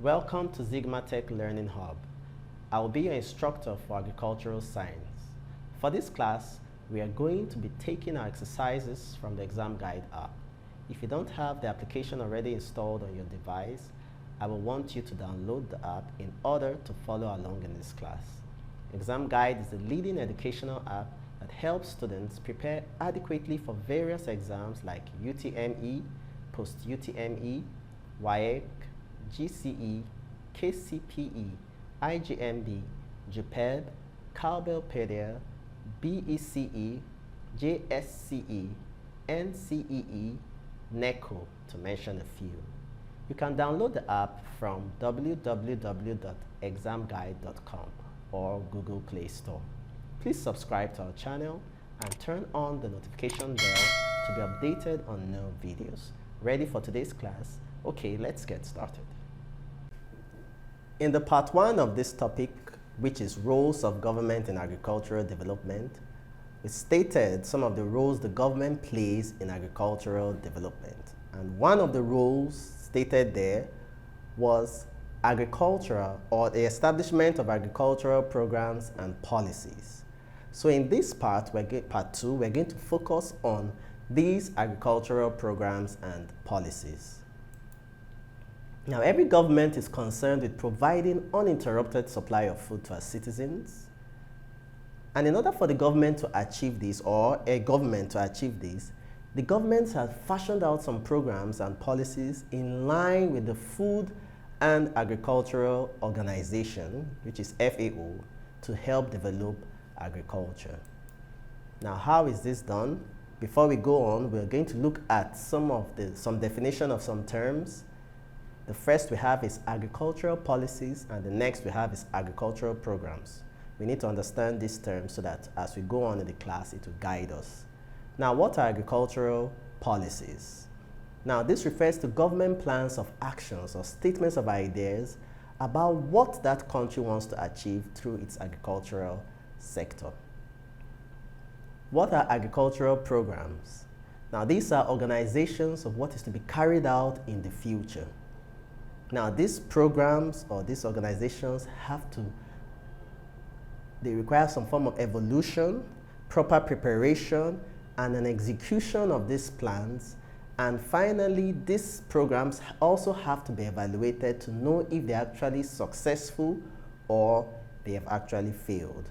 Welcome to Sigma Tech Learning Hub. I will be your instructor for agricultural science. For this class, we are going to be taking our exercises from the ExamGuide app. If you don't have the application already installed on your device, I will want you to download the app in order to follow along in this class. ExamGuide is the leading educational app that helps students prepare adequately for various exams like UTME, post-UTME, WEAC, GCE, KCPE, IJMB, JUPEB, Cooperative, BECE, JSCE, NCEE, NECO, to mention a few. You can download the app from www.examguide.com or Google Play Store. Please subscribe to our channel and turn on the notification bell to be updated on new videos. Ready for today's class? Okay, let's get started. In the part 1 of this topic, which is roles of government in agricultural development, we stated some of the roles the government plays in agricultural development. And one of the roles stated there was agricultural, or the establishment of agricultural programs and policies. So in this part 2, we're going to focus on these agricultural programs and policies. Now, every government is concerned with providing uninterrupted supply of food to our citizens. And in order for the government to achieve this, or a government to achieve this, the governments have fashioned out some programs and policies in line with the Food and Agricultural Organization, which is FAO, to help develop agriculture. Now, how is this done? Before we go on, we're going to look at some definition of some terms. The first we have is agricultural policies, and the next we have is agricultural programs. We need to understand these terms so that as we go on in the class, it will guide us. Now, what are agricultural policies? Now, this refers to government plans of actions or statements of ideas about what that country wants to achieve through its agricultural sector. What are agricultural programs? Now, these are organizations of what is to be carried out in the future. Now, these programs or these organizations they require some form of evolution, proper preparation, and an execution of these plans. And finally, these programs also have to be evaluated to know if they're actually successful or they have actually failed.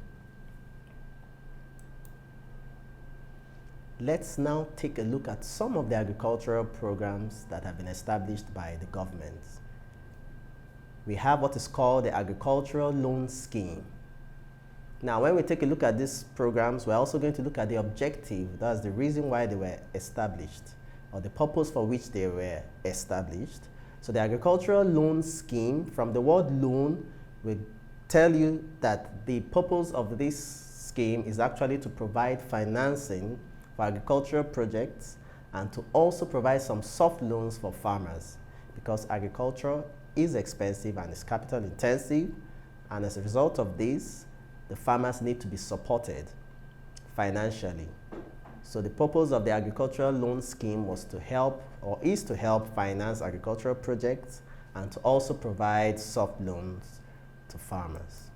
Let's now take a look at some of the agricultural programs that have been established by the government. We have what is called the Agricultural Loan Scheme. Now, when we take a look at these programs, we're also going to look at the objective. That's the reason why they were established, or the purpose for which they were established. So the Agricultural Loan Scheme, from the word loan, will tell you that the purpose of this scheme is actually to provide financing for agricultural projects and to also provide some soft loans for farmers, because agriculture is expensive and is capital intensive, and as a result of this, the farmers need to be supported financially. So the purpose of the Agricultural Loan Scheme was to help, or is to help, finance agricultural projects and to also provide soft loans to farmers.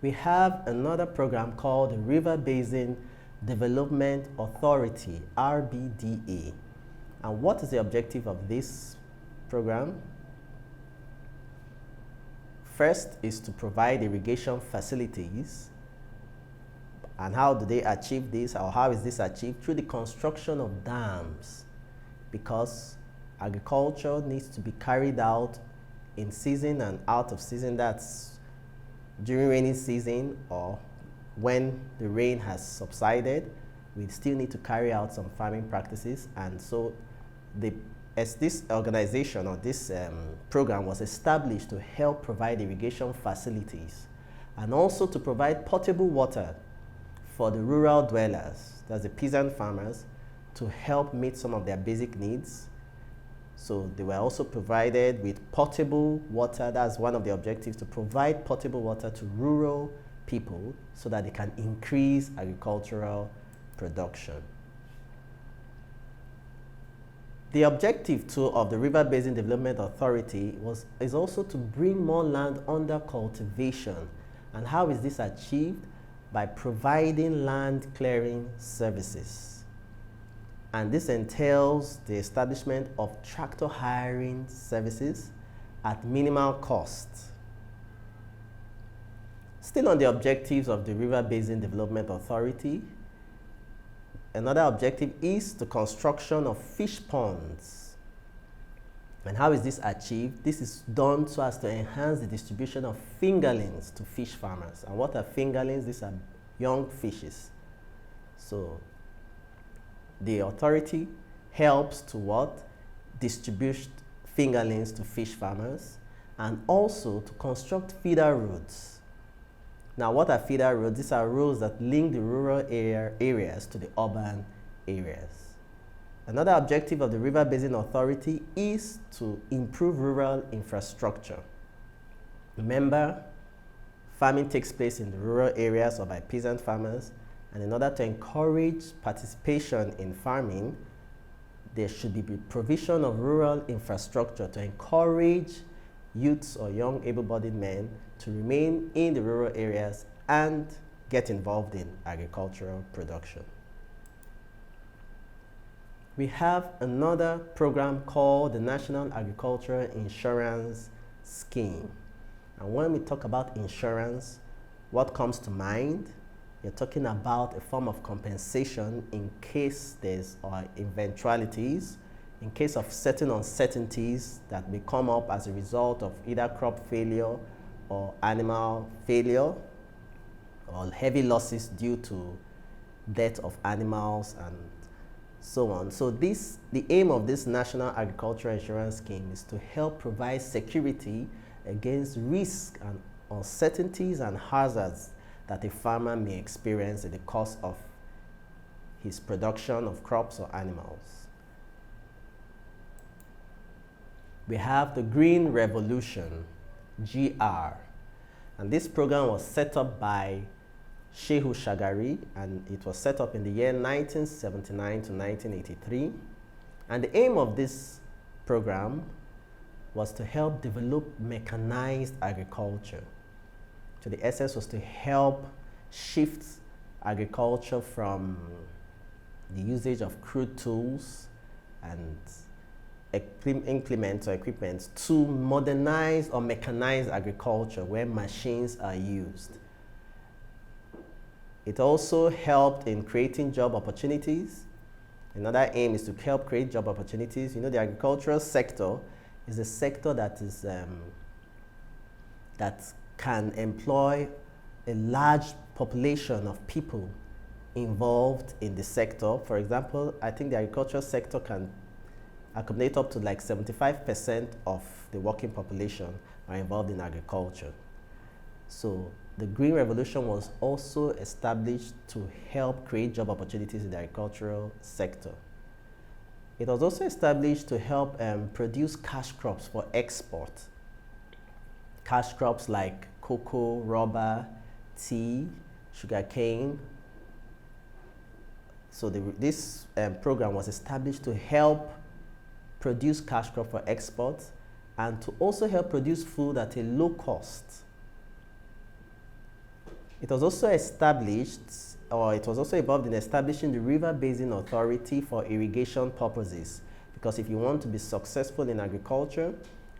We have another program called the River Basin Development Authority, RBDA. And what is the objective of this program? First is to provide irrigation facilities. And how do they achieve this, or how is this achieved? Through the construction of dams, because agriculture needs to be carried out in season and out of season. That's during rainy season, or when the rain has subsided, we still need to carry out some farming practices. And so as this organization or this program was established to help provide irrigation facilities and also to provide potable water for the rural dwellers, that's the peasant farmers, to help meet some of their basic needs. So they were also provided with potable water. That's one of the objectives, to provide potable water to rural people so that they can increase agricultural production. The objective too of the River Basin Development Authority is also to bring more land under cultivation. And how is this achieved? By providing land clearing services. And this entails the establishment of tractor hiring services at minimal cost. Still on the objectives of the River Basin Development Authority, another objective is the construction of fish ponds. And how is this achieved? This is done so as to enhance the distribution of fingerlings to fish farmers. And what are fingerlings? These are young fishes. So the authority helps to what? Distribute fingerlings to fish farmers, and also to construct feeder roads. Now, what are feeder roads? These are roads that link the rural areas to the urban areas. Another objective of the River Basin Authority is to improve rural infrastructure. Remember, farming takes place in the rural areas or by peasant farmers, and in order to encourage participation in farming, there should be provision of rural infrastructure to encourage youths or young able-bodied men to remain in the rural areas and get involved in agricultural production. We have another program called the National Agricultural Insurance Scheme. And when we talk about insurance, what comes to mind? You're talking about a form of compensation in case there's eventualities, in case of certain uncertainties that may come up as a result of either crop failure or animal failure, or heavy losses due to death of animals and so on. So the aim of this National Agricultural Insurance Scheme is to help provide security against risk and uncertainties and hazards that a farmer may experience in the course of his production of crops or animals. We have the Green Revolution, GR, and this program was set up by Shehu Shagari, and it was set up in the year 1979 to 1983. And the aim of this program was to help develop mechanized agriculture. So the essence was to help shift agriculture from the usage of crude tools and implements or equipment to modernize or mechanize agriculture where machines are used. It also helped in creating job opportunities. Another aim is to help create job opportunities. You know, the agricultural sector is a sector that is that can employ a large population of people involved in the sector. For example, I think the agricultural sector can accommodate up to like 75% of the working population are involved in agriculture. So the Green Revolution was also established to help create job opportunities in the agricultural sector. It was also established to help produce cash crops for export. Cash crops like cocoa, rubber, tea, sugarcane. So this program was established to help produce cash crop for export and to also help produce food at a low cost. It was also established, or it was also involved in establishing the River Basin Authority for irrigation purposes. Because if you want to be successful in agriculture,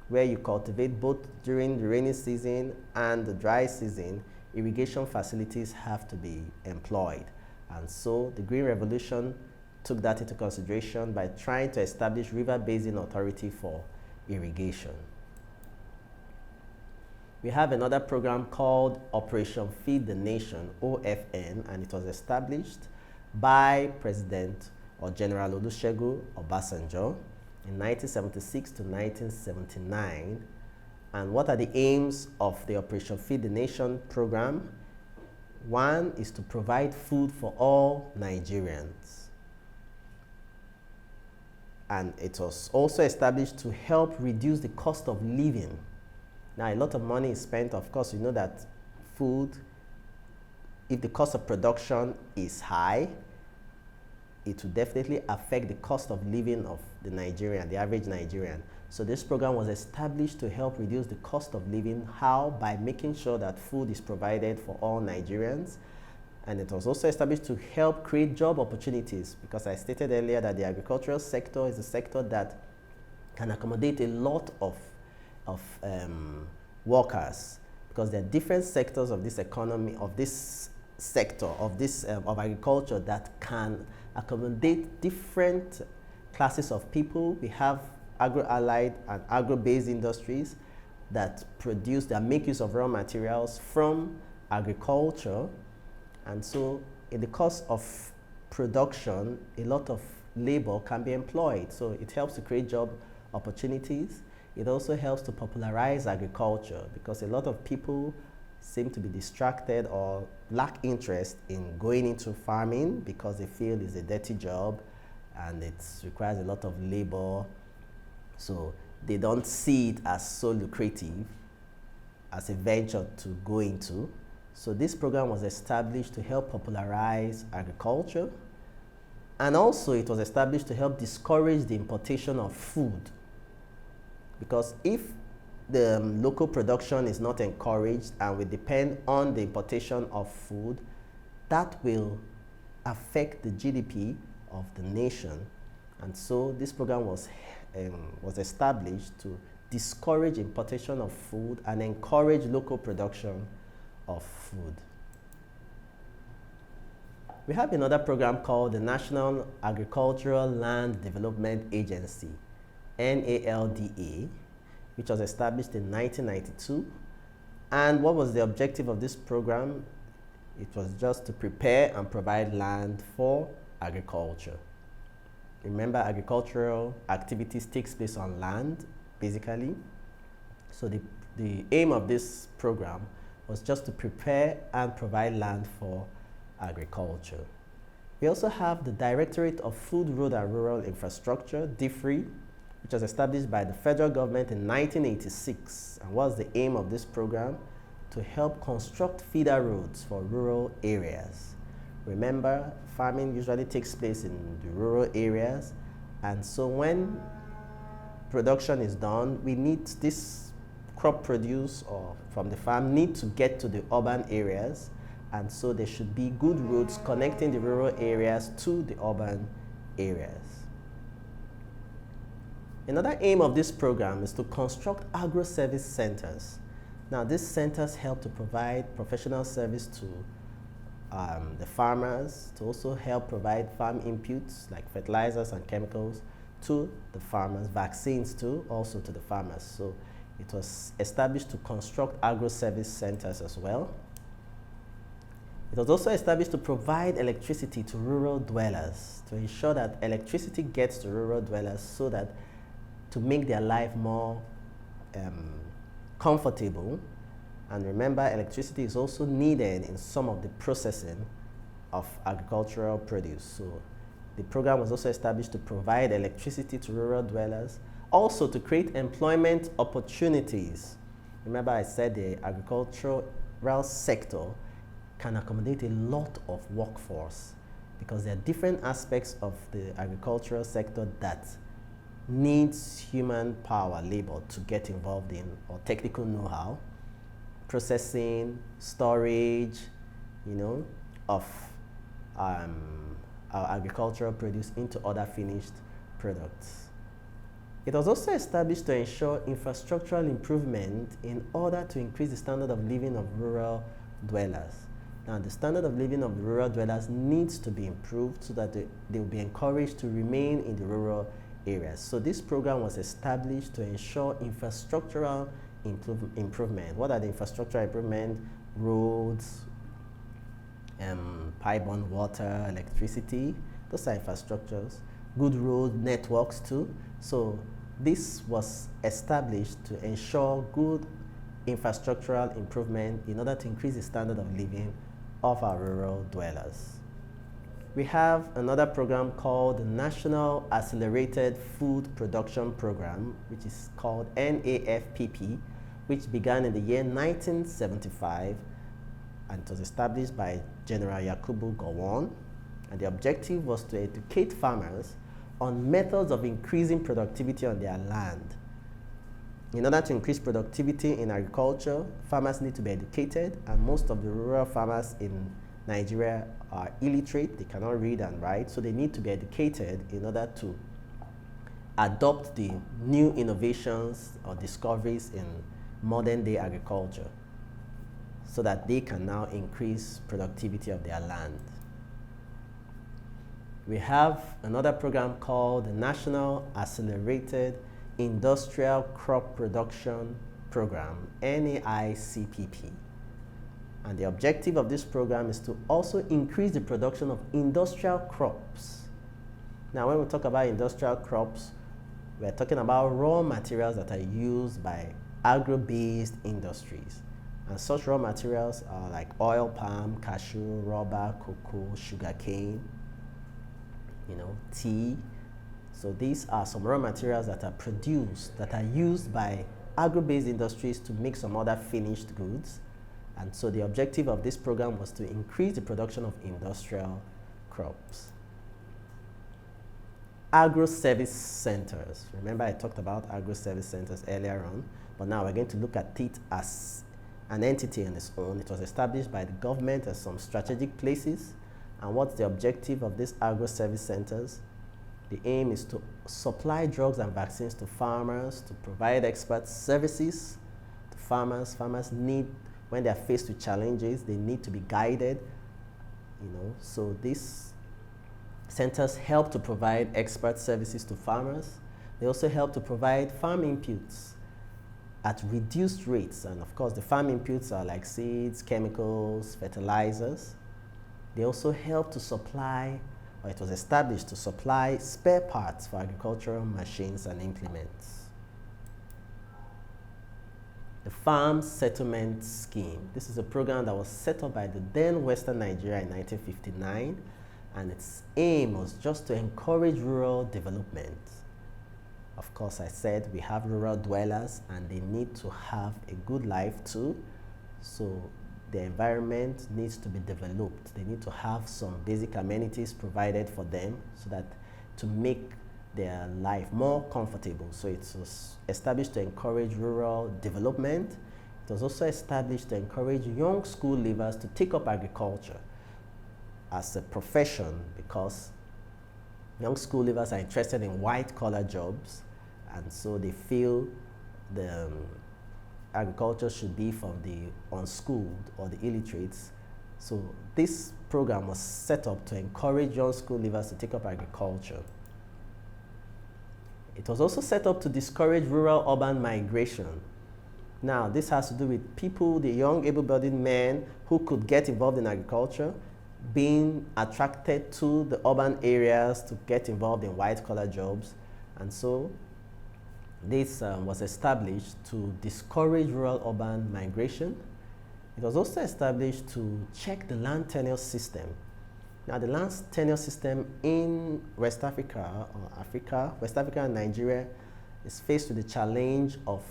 where you cultivate both during the rainy season and the dry season, irrigation facilities have to be employed. And so the Green Revolution took that into consideration by trying to establish River Basin Authority for irrigation. We have another program called Operation Feed the Nation, OFN, and it was established by President or General Olusegun Obasanjo in 1976 to 1979. And what are the aims of the Operation Feed the Nation program? One is to provide food for all Nigerians. And it was also established to help reduce the cost of living. Now, a lot of money is spent. Of course, you know that food, if the cost of production is high, it will definitely affect the cost of living of the Nigerian, the average Nigerian. So this program was established to help reduce the cost of living. How? By making sure that food is provided for all Nigerians. And it was also established to help create job opportunities, because I stated earlier that the agricultural sector is a sector that can accommodate a lot of workers, because there are different sectors of this economy, of this sector, of agriculture, that can accommodate different classes of people. We have agro-allied and agro-based industries that make use of raw materials from agriculture. And so in the course of production, a lot of labor can be employed. So it helps to create job opportunities. It also helps to popularize agriculture, because a lot of people seem to be distracted or lack interest in going into farming because they feel it's a dirty job and it requires a lot of labor. So they don't see it as so lucrative as a venture to go into. So this program was established to help popularize agriculture, and also it was established to help discourage the importation of food, because if the local production is not encouraged and we depend on the importation of food, that will affect the GDP of the nation. And so this program was established to discourage importation of food and encourage local production of food. We have another program called the National Agricultural Land Development Agency, NALDA, which was established in 1992. And what was the objective of this program? It was just to prepare and provide land for agriculture. Remember, agricultural activities takes place on land, basically. So the aim of this program was just to prepare and provide land for agriculture. We also have the Directorate of Food, Road and Rural Infrastructure, DFRI, which was established by the federal government in 1986. And what's the aim of this program? To help construct feeder roads for rural areas. Remember, farming usually takes place in the rural areas, and so when production is done, we need this crop produce or from the farm need to get to the urban areas, and so there should be good roads connecting the rural areas to the urban areas. Another aim of this program is to construct agro-service centers. Now, these centers help to provide professional service to the farmers, to also help provide farm inputs like fertilizers and chemicals to the farmers, vaccines too, also to the farmers. So it was established to construct agro-service centers as well. It was also established to provide electricity to rural dwellers, to ensure that electricity gets to rural dwellers so that to make their life more comfortable. And remember, electricity is also needed in some of the processing of agricultural produce. So the program was also established to provide electricity to rural dwellers, also to create employment opportunities. Remember, I said the agricultural sector can accommodate a lot of workforce, because there are different aspects of the agricultural sector that needs human power, labor, to get involved in, or technical know-how, processing, storage, of our agricultural produce into other finished products. It was also established to ensure infrastructural improvement in order to increase the standard of living of rural dwellers. Now, the standard of living of the rural dwellers needs to be improved so that they will be encouraged to remain in the rural areas. So this program was established to ensure infrastructural improvement. What are the infrastructural improvement? Roads, pipe-borne water, electricity. Those are infrastructures. Good road networks too. So this was established to ensure good infrastructural improvement in order to increase the standard of living of our rural dwellers. We have another program called the National Accelerated Food Production Program, which is called NAFPP, which began in the year 1975, and it was established by General Yakubu Gowon. And the objective was to educate farmers on methods of increasing productivity on their land. In order to increase productivity in agriculture, farmers need to be educated, and most of the rural farmers in Nigeria are illiterate. They cannot read and write, so they need to be educated in order to adopt the new innovations or discoveries in modern day agriculture so that they can now increase productivity of their land. We have another program called the National Accelerated Industrial Crop Production Program, NAICPP. And the objective of this program is to also increase the production of industrial crops. Now, when we talk about industrial crops, we're talking about raw materials that are used by agro-based industries. And such raw materials are like oil palm, cashew, rubber, cocoa, sugarcane, tea. So these are some raw materials that are produced, that are used by agro-based industries to make some other finished goods. And so the objective of this program was to increase the production of industrial crops. Agro-service centers. Remember I talked about agro-service centers earlier on, but now we're going to look at it as an entity on its own. It was established by the government as some strategic places. And what's the objective of these agro-service centers? The aim is to supply drugs and vaccines to farmers, to provide expert services to farmers. Farmers need, when they're faced with challenges, they need to be guided, So these centers help to provide expert services to farmers. They also help to provide farm inputs at reduced rates. And of course, the farm inputs are like seeds, chemicals, fertilizers. They also help to supply, or it was established to supply, spare parts for agricultural machines and implements. The Farm Settlement Scheme. This is a program that was set up by the then Western Nigeria in 1959, and its aim was just to encourage rural development. Of course, I said we have rural dwellers and they need to have a good life too. So the environment needs to be developed. They need to have some basic amenities provided for them so that to make their life more comfortable. So it was established to encourage rural development. It was also established to encourage young school leavers to take up agriculture as a profession, because young school leavers are interested in white-collar jobs, and so they feel the agriculture should be from the unschooled or the illiterates. So this program was set up to encourage young school leavers to take up agriculture. It was also set up to discourage rural-urban migration. Now, this has to do with people, the young able-bodied men who could get involved in agriculture, being attracted to the urban areas to get involved in white-collar jobs. And so this was established to discourage rural-urban migration. It was also established to check the land tenure system. Now, the land tenure system in West Africa, West Africa and Nigeria, is faced with the challenge of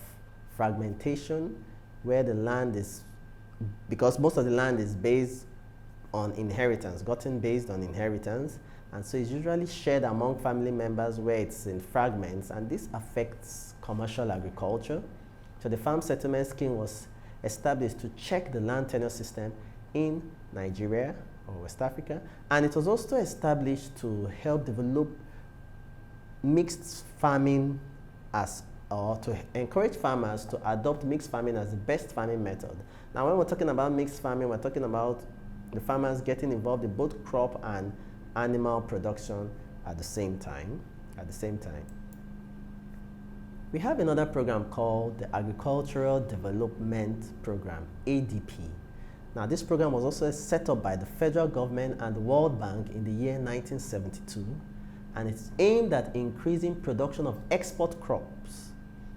fragmentation, where the land is, because most of the land is based on inheritance, gotten based on inheritance, and so it's usually shared among family members where it's in fragments, and this affects commercial agriculture. So the Farm Settlement Scheme was established to check the land tenure system in Nigeria or West Africa, and it was also established to help develop mixed farming or to encourage farmers to adopt mixed farming as the best farming method. Now, when we're talking about mixed farming, we're talking about the farmers getting involved in both crop and animal production at the same time. We have another program called the Agricultural Development Program, ADP. Now, this program was also set up by the federal government and the World Bank in the year 1972, and it's aimed at increasing production of export crops.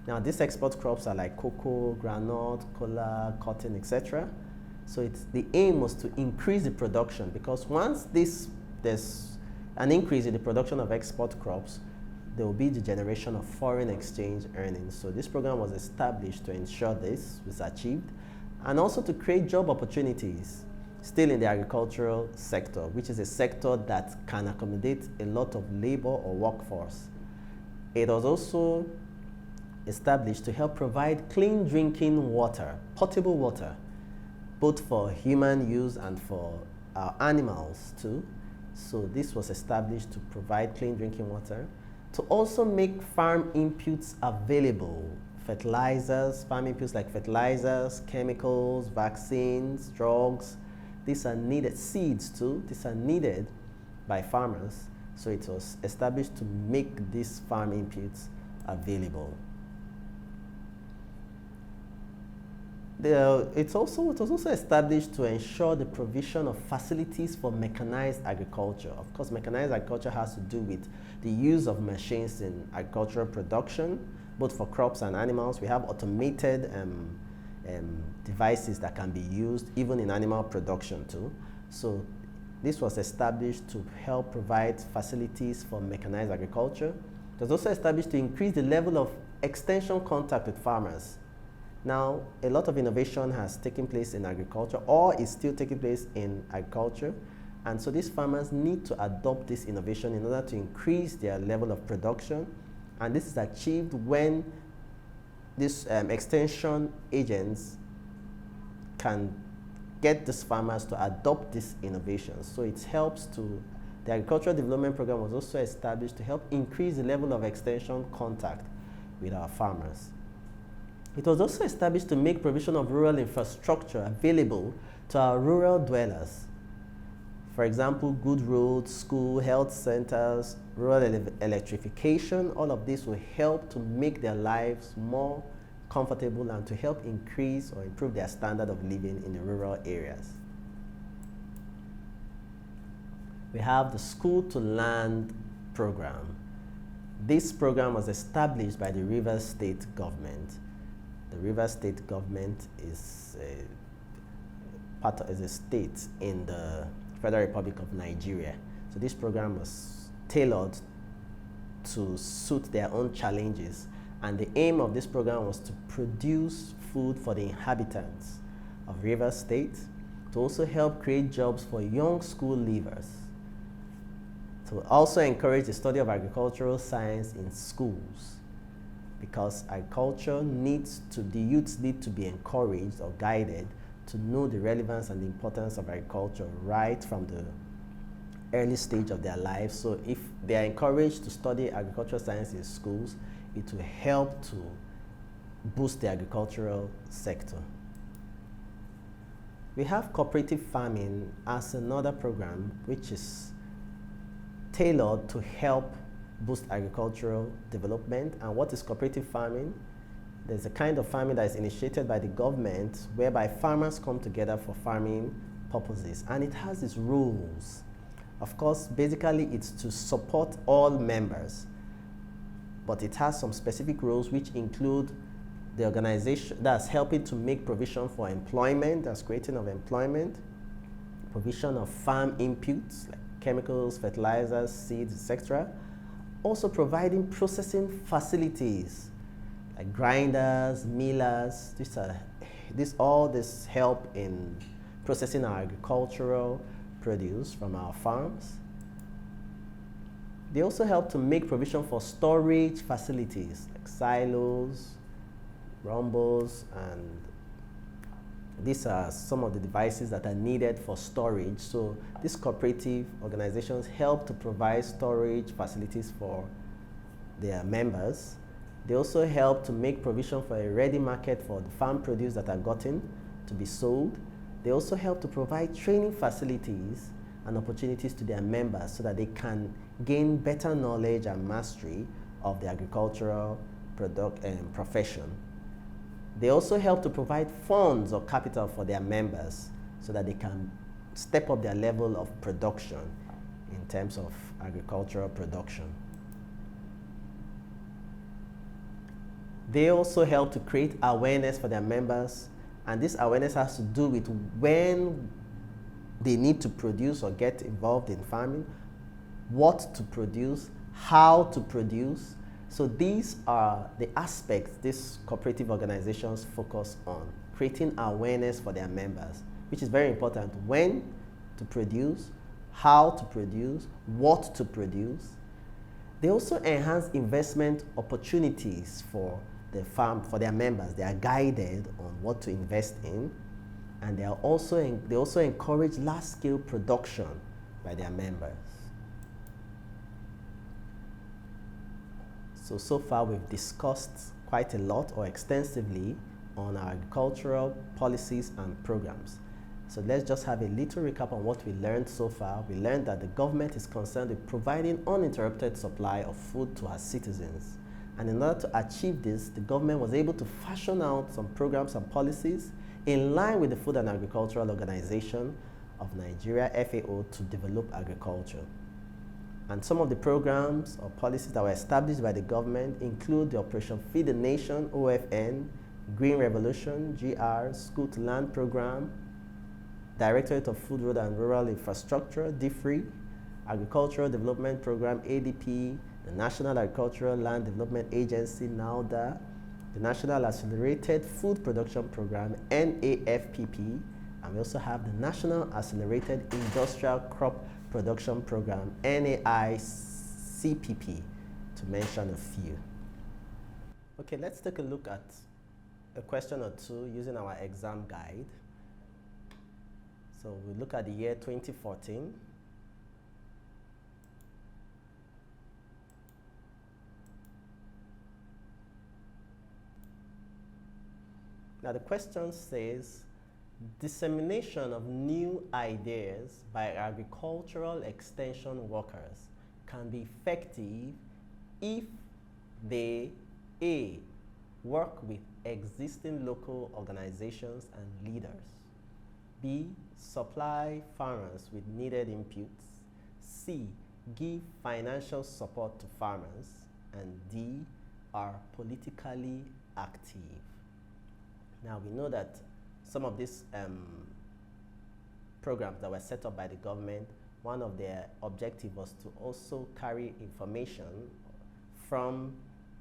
Now, these export crops are like cocoa, groundnut, cola, cotton, etc. So the aim was to increase the production, because once there's an increase in the production of export crops, there will be the generation of foreign exchange earnings. So this program was established to ensure this was achieved, and also to create job opportunities. still in the agricultural sector, which is a sector that can accommodate a lot of labor or workforce. It was also established to help provide clean drinking water, potable water, both for human use and for animals too. So this was established to provide clean drinking water, to also make farm inputs available, fertilizers, farm inputs like fertilizers, chemicals, vaccines, drugs. These are needed, seeds too, these are needed by farmers. So it was established to make these farm inputs available. It was also established to ensure the provision of facilities for mechanized agriculture. Of course, mechanized agriculture has to do with the use of machines in agricultural production, both for crops and animals. We have automated devices that can be used even in animal production too. So this was established to help provide facilities for mechanized agriculture. It was also established to increase the level of extension contact with farmers. Now, a lot of innovation has taken place in agriculture or is still taking place in agriculture. And so these farmers need to adopt this innovation in order to increase their level of production. And this is achieved when these extension agents can get these farmers to adopt these innovations. So it helps to, the agricultural development program was also established to help increase the level of extension contact with our farmers. It was also established to make provision of rural infrastructure available to our rural dwellers. For example, good roads, school, health centers, rural electrification, all of this will help to make their lives more comfortable and to help increase or improve their standard of living in the rural areas. We have the School to Land program. This program was established by the Rivers State government. The Rivers State government is a state in the Federal Republic of Nigeria. So this program was tailored to suit their own challenges. And the aim of this program was to produce food for the inhabitants of Rivers State, to also help create jobs for young school leavers, to also encourage the study of agricultural science in schools, because agriculture needs to, the youths need to be encouraged or guided to know the relevance and the importance of agriculture right from the early stage of their lives. So if they are encouraged to study agricultural science in schools, it will help to boost the agricultural sector. We have cooperative farming as another program which is tailored to help boost agricultural development. And what is cooperative farming? There's a kind of farming that is initiated by the government whereby farmers come together for farming purposes, and it has its rules. Of course, basically it's to support all members, but it has some specific rules which include the organization that's helping to make provision for employment, that's creating of employment, provision of farm inputs like chemicals, fertilizers, seeds, etc. Also providing processing facilities like grinders, millers. All this help in processing our agricultural produce from our farms. They also help to make provision for storage facilities like silos, rumbles, and these are some of the devices that are needed for storage. So these cooperative organizations help to provide storage facilities for their members. They also help to make provision for a ready market for the farm produce that are gotten to be sold. They also help to provide training facilities and opportunities to their members so that they can gain better knowledge and mastery of the agricultural profession. They also help to provide funds or capital for their members so that they can step up their level of production in terms of agricultural production. They also help to create awareness for their members, and this awareness has to do with when they need to produce or get involved in farming, what to produce, how to produce. So these are the aspects these cooperative organizations focus on, creating awareness for their members which is very important: when to produce, how to produce, what to produce. They also enhance investment opportunities for the farm, for their members. They are guided on what to invest in, and they also encourage large-scale production by their members. So far we've discussed quite a lot or extensively on our agricultural policies and programs. So let's just have a little recap on what we learned so far. We learned that the government is concerned with providing uninterrupted supply of food to our citizens. And in order to achieve this, the government was able to fashion out some programs and policies in line with the Food and Agricultural Organization of Nigeria, FAO, to develop agriculture. And some of the programs or policies that were established by the government include the Operation Feed the Nation, OFN, Green Revolution, GR, School to Land Program, Directorate of Food, Road and Rural Infrastructure, DFRI, Agricultural Development Program, ADP, the National Agricultural Land Development Agency, NALDA, the National Accelerated Food Production Program, NAFPP, and we also have the National Accelerated Industrial Crop Production Program, NAICPP, to mention a few. Okay, let's take a look at a question or two using our exam guide. So we look at the year 2014. Now the question says, dissemination of new ideas by agricultural extension workers can be effective if they A, work with existing local organizations and leaders, B, supply farmers with needed inputs, C, give financial support to farmers, and D, are politically active. Now we know that some of these programs that were set up by the government, one of their objectives was to also carry information from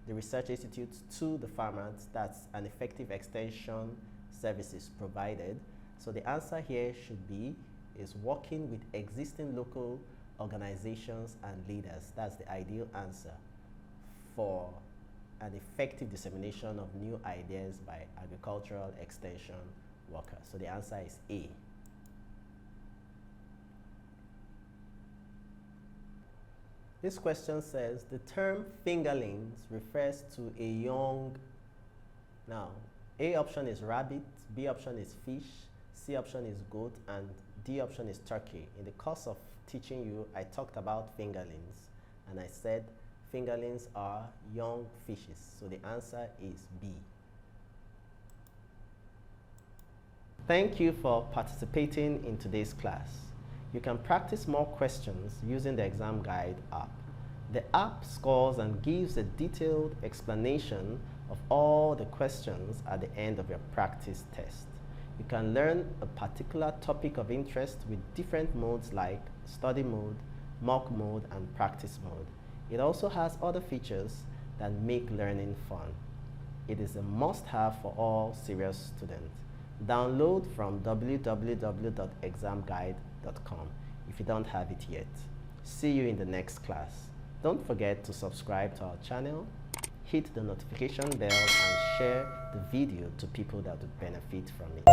the research institutes to the farmers. That's an effective extension services provided. So the answer here should be is working with existing local organizations and leaders. That's the ideal answer for an effective dissemination of new ideas by agricultural extension workers. So the answer is A. This question says, the term fingerlings refers to a young, now A option is rabbit, B option is fish, C option is goat, and D option is turkey. In the course of teaching you, I talked about fingerlings, and I said fingerlings are young fishes. So the answer is B. Thank you for participating in today's class. You can practice more questions using the ExamGuide app. The app scores and gives a detailed explanation of all the questions at the end of your practice test. You can learn a particular topic of interest with different modes like study mode, mock mode, and practice mode. It also has other features that make learning fun. It is a must-have for all serious students. Download from www.examguide.com if you don't have it yet. See you in the next class. Don't forget to subscribe to our channel, hit the notification bell, and share the video to people that would benefit from it.